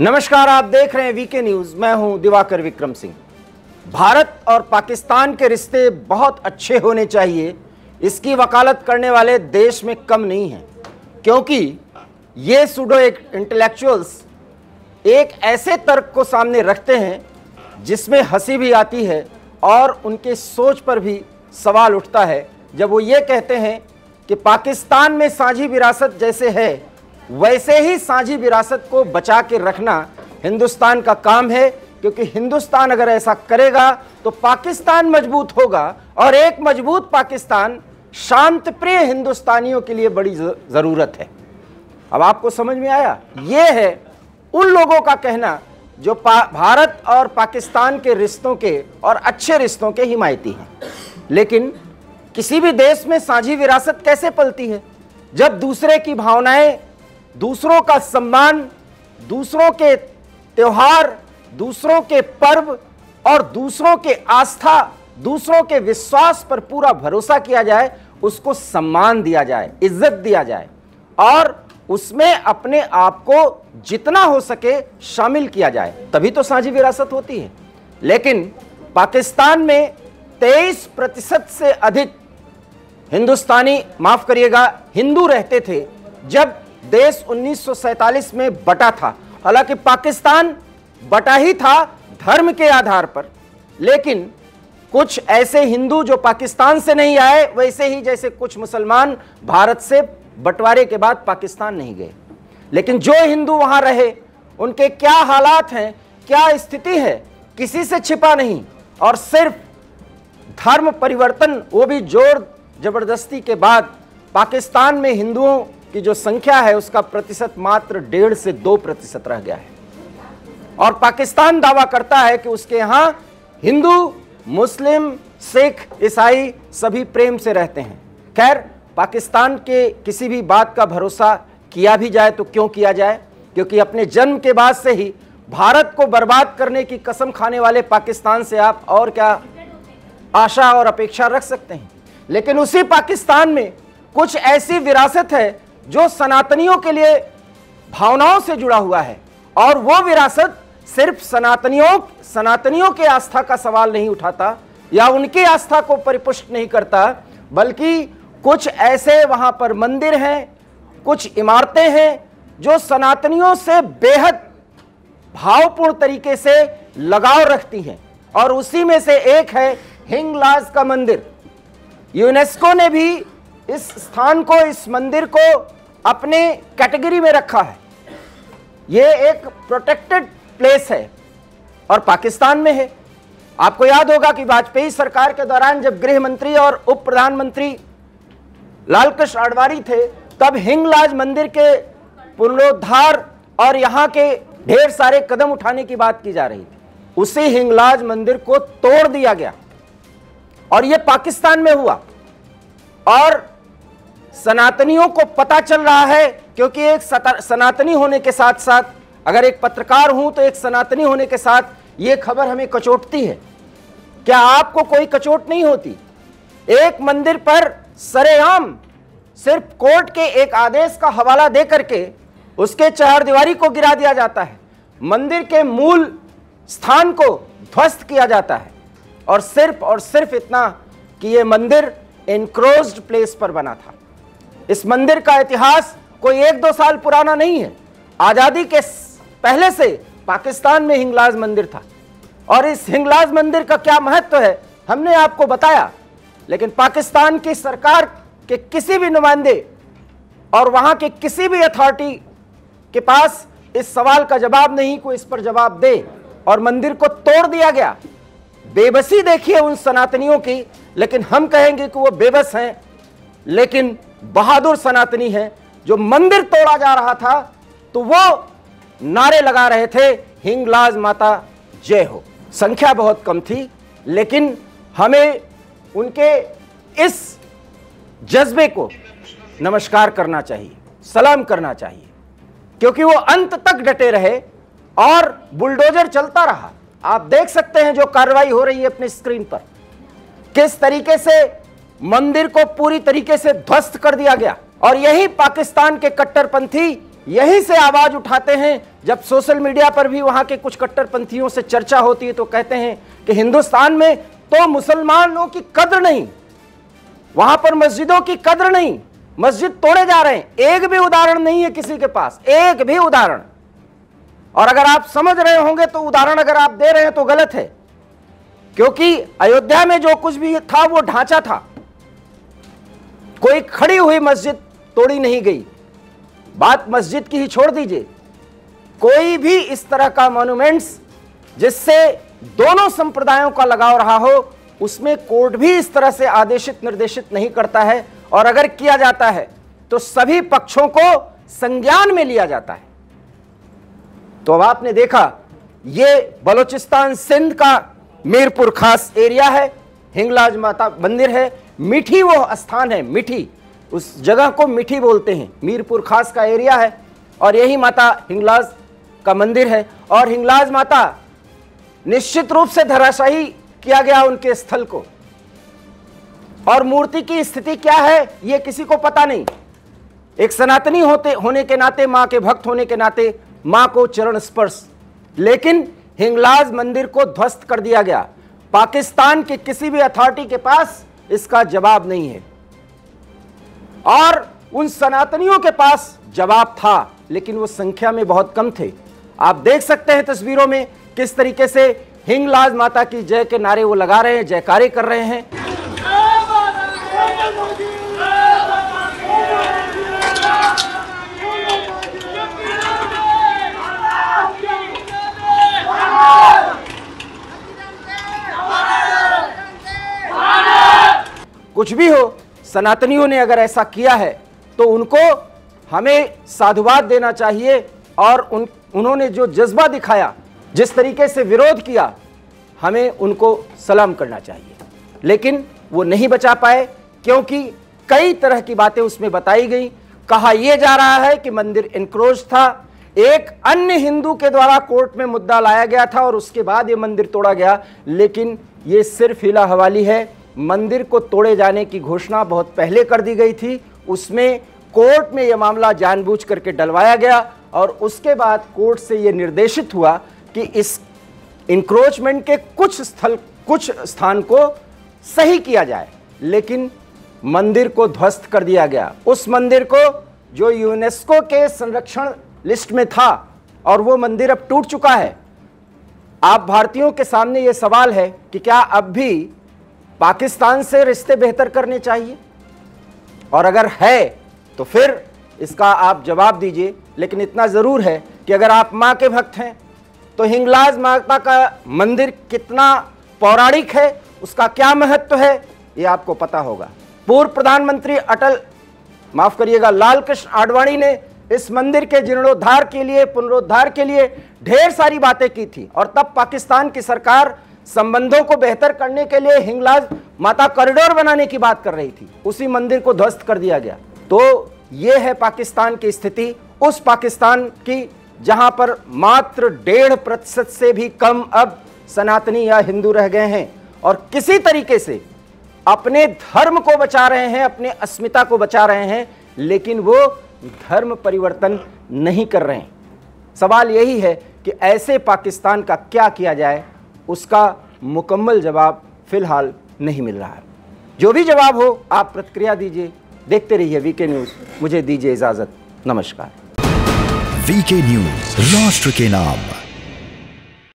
नमस्कार, आप देख रहे हैं वीके न्यूज। मैं हूं दिवाकर विक्रम सिंह। भारत और पाकिस्तान के रिश्ते बहुत अच्छे होने चाहिए, इसकी वकालत करने वाले देश में कम नहीं हैं, क्योंकि ये सूडो इंटेलेक्चुअल्स एक ऐसे तर्क को सामने रखते हैं जिसमें हंसी भी आती है और उनके सोच पर भी सवाल उठता है, जब वो ये कहते हैं कि पाकिस्तान में साझी विरासत जैसे है वैसे ही साझी विरासत को बचा के रखना हिंदुस्तान का काम है, क्योंकि हिंदुस्तान अगर ऐसा करेगा तो पाकिस्तान मजबूत होगा और एक मजबूत पाकिस्तान शांत प्रिय हिंदुस्तानियों के लिए बड़ी जरूरत है। अब आपको समझ में आया? यह है उन लोगों का कहना जो भारत और पाकिस्तान के रिश्तों के और अच्छे रिश्तों के हिमायती हैं। लेकिन किसी भी देश में साझी विरासत कैसे पलती है जब दूसरे की भावनाएं, दूसरों का सम्मान, दूसरों के त्योहार, दूसरों के पर्व और दूसरों के आस्था, दूसरों के विश्वास पर पूरा भरोसा किया जाए, उसको सम्मान दिया जाए, इज्जत दिया जाए और उसमें अपने आप को जितना हो सके शामिल किया जाए, तभी तो साझी विरासत होती है। लेकिन पाकिस्तान में 23% से अधिक हिंदुस्तानी, माफ करिएगा, हिंदू रहते थे जब देश 1947 में बटा था। हालांकि पाकिस्तान बटा ही था धर्म के आधार पर, लेकिन कुछ ऐसे हिंदू जो पाकिस्तान से नहीं आए, वैसे ही जैसे कुछ मुसलमान भारत से बंटवारे के बाद पाकिस्तान नहीं गए। लेकिन जो हिंदू वहां रहे, उनके क्या हालात हैं, क्या स्थिति है, किसी से छिपा नहीं। और सिर्फ धर्म परिवर्तन, वो भी जोर जबरदस्ती के बाद, पाकिस्तान में हिंदुओं की जो संख्या है उसका प्रतिशत मात्र 1.5 से 2% रह गया है। और पाकिस्तान दावा करता है कि उसके यहां हिंदू, मुस्लिम, सिख, ईसाई सभी प्रेम से रहते हैं। खैर, पाकिस्तान के किसी भी बात का भरोसा किया भी जाए तो क्यों किया जाए, क्योंकि अपने जन्म के बाद से ही भारत को बर्बाद करने की कसम खाने वाले पाकिस्तान से आप और क्या आशा और अपेक्षा रख सकते हैं। लेकिन उसी पाकिस्तान में कुछ ऐसी विरासत है जो सनातनियों के लिए भावनाओं से जुड़ा हुआ है, और वो विरासत सिर्फ सनातनियों के आस्था का सवाल नहीं उठाता या उनकी आस्था को परिपुष्ट नहीं करता, बल्कि कुछ ऐसे वहां पर मंदिर हैं, कुछ इमारतें हैं जो सनातनियों से बेहद भावपूर्ण तरीके से लगाव रखती हैं। और उसी में से एक है हिंगलाज का मंदिर। यूनेस्को ने भी इस स्थान को, इस मंदिर को अपने कैटेगरी में रखा है। यह एक प्रोटेक्टेड प्लेस है और पाकिस्तान में है। आपको याद होगा कि वाजपेयी सरकार के दौरान जब गृह मंत्री और उप प्रधानमंत्री लालकृष्ण आडवाणी थे, तब हिंगलाज मंदिर के पुनरुद्धार और यहां के ढेर सारे कदम उठाने की बात की जा रही थी। उसी हिंगलाज मंदिर को तोड़ दिया गया और यह पाकिस्तान में हुआ। और सनातनियों को पता चल रहा है, क्योंकि एक सनातनी होने के साथ साथ, अगर एक पत्रकार हूं तो एक सनातनी होने के साथ यह खबर हमें कचोटती है। क्या आपको कोई कचोट नहीं होती? एक मंदिर पर सरेआम सिर्फ कोर्ट के एक आदेश का हवाला दे करके उसके चहारदीवारी को गिरा दिया जाता है, मंदिर के मूल स्थान को ध्वस्त किया जाता है, और सिर्फ इतना कि यह मंदिर एनक्रोज्ड प्लेस पर बना था। इस मंदिर का इतिहास कोई 1-2 साल पुराना नहीं है। आजादी के पहले से पाकिस्तान में हिंगलाज मंदिर था, और इस हिंगलाज मंदिर का क्या महत्व है हमने आपको बताया। लेकिन पाकिस्तान की सरकार के किसी भी नुमाइंदे और वहां के किसी भी अथॉरिटी के पास इस सवाल का जवाब नहीं, कोई इस पर जवाब दे, और मंदिर को तोड़ दिया गया। बेबसी देखिए उन सनातनियों की, लेकिन हम कहेंगे कि वो बेबस हैं, लेकिन बहादुर सनातनी हैं। जो मंदिर तोड़ा जा रहा था तो वो नारे लगा रहे थे, हिंगलाज माता जय हो। संख्या बहुत कम थी, लेकिन हमें उनके इस जज्बे को नमस्कार करना चाहिए, सलाम करना चाहिए, क्योंकि वो अंत तक डटे रहे और बुलडोजर चलता रहा। आप देख सकते हैं जो कार्रवाई हो रही है अपने स्क्रीन पर, किस तरीके से मंदिर को पूरी तरीके से ध्वस्त कर दिया गया। और यही पाकिस्तान के कट्टरपंथी यहीं से आवाज उठाते हैं। जब सोशल मीडिया पर भी वहां के कुछ कट्टरपंथियों से चर्चा होती है तो कहते हैं कि हिंदुस्तान में तो मुसलमानों की कद्र नहीं, वहां पर मस्जिदों की कद्र नहीं, मस्जिद तोड़े जा रहे हैं। एक भी उदाहरण नहीं है किसी के पास, एक भी उदाहरण। और अगर आप समझ रहे होंगे तो उदाहरण अगर आप दे रहे हैं तो गलत है, क्योंकि अयोध्या में जो कुछ भी था वो ढांचा था, कोई खड़ी हुई मस्जिद तोड़ी नहीं गई। बात मस्जिद की ही छोड़ दीजिए, कोई भी इस तरह का मॉन्यूमेंट्स जिससे दोनों संप्रदायों का लगाव रहा हो, उसमें कोर्ट भी इस तरह से आदेशित निर्देशित नहीं करता है। और अगर किया जाता है तो सभी पक्षों को संज्ञान में लिया जाता है। तो अब आपने देखा, ये बलूचिस्तान सिंध का मीरपुर खास एरिया है, हिंगलाज माता मंदिर है, मीठी वो स्थान है, मीठी, उस जगह को मीठी बोलते हैं, मीरपुर खास का एरिया है। और यही माता हिंगलाज का मंदिर है। और हिंगलाज माता निश्चित रूप से धराशायी किया गया उनके स्थल को, और मूर्ति की स्थिति क्या है ये किसी को पता नहीं। एक सनातनी होने के नाते, मां के भक्त होने के नाते, मां को चरण स्पर्श, लेकिन हिंगलाज मंदिर को ध्वस्त कर दिया गया। पाकिस्तान के किसी भी अथॉरिटी के पास इसका जवाब नहीं है, और उन सनातनियों के पास जवाब था, लेकिन वो संख्या में बहुत कम थे। आप देख सकते हैं तस्वीरों में किस तरीके से हिंगलाज माता की जय के नारे वो लगा रहे हैं, जयकारे कर रहे हैं। कुछ भी हो, सनातनियों ने अगर ऐसा किया है तो उनको हमें साधुवाद देना चाहिए। और उन्होंने जो जज्बा दिखाया, जिस तरीके से विरोध किया, हमें उनको सलाम करना चाहिए। लेकिन वो नहीं बचा पाए, क्योंकि कई तरह की बातें उसमें बताई गई। कहा यह जा रहा है कि मंदिर एनक्रोच था, एक अन्य हिंदू के द्वारा कोर्ट में मुद्दा लाया गया था और उसके बाद ये मंदिर तोड़ा गया। लेकिन ये सिर्फ हिला हवाली है। मंदिर को तोड़े जाने की घोषणा बहुत पहले कर दी गई थी, उसमें कोर्ट में यह मामला जानबूझ करके डलवाया गया, और उसके बाद कोर्ट से यह निर्देशित हुआ कि इस इंक्रोचमेंट के कुछ स्थान को सही किया जाए। लेकिन मंदिर को ध्वस्त कर दिया गया, उस मंदिर को जो यूनेस्को के संरक्षण लिस्ट में था, और वो मंदिर अब टूट चुका है। आप भारतीयों के सामने ये सवाल है कि क्या अब भी पाकिस्तान से रिश्ते बेहतर करने चाहिए, और अगर है तो फिर इसका आप जवाब दीजिए। लेकिन इतना जरूर है कि अगर आप मां के भक्त हैं तो हिंगलाज माता का मंदिर कितना पौराणिक है, उसका क्या महत्व है, ये आपको पता होगा। पूर्व प्रधानमंत्री लाल कृष्ण आडवाणी ने इस मंदिर के जीर्णोद्धार के लिए, पुनरुद्धार के लिए ढेर सारी बातें की थी, और तब पाकिस्तान की सरकार संबंधों को बेहतर करने के लिए हिंगलाज माता कॉरिडोर बनाने की बात कर रही थी। उसी मंदिर को ध्वस्त कर दिया गया। तो यह है पाकिस्तान की स्थिति, उस पाकिस्तान की जहां पर मात्र 1.5% से भी कम अब सनातनी या हिंदू रह गए हैं, और किसी तरीके से अपने धर्म को बचा रहे हैं, अपने अस्मिता को बचा रहे हैं, लेकिन वो धर्म परिवर्तन नहीं कर रहे हैं। सवाल यही है कि ऐसे पाकिस्तान का क्या किया जाए, उसका मुकम्मल जवाब फिलहाल नहीं मिल रहा है। जो भी जवाब हो आप प्रतिक्रिया दीजिए। देखते रहिए वीके न्यूज़। मुझे दीजिए इजाजत। नमस्कार। वीके न्यूज़, राष्ट्र के नाम।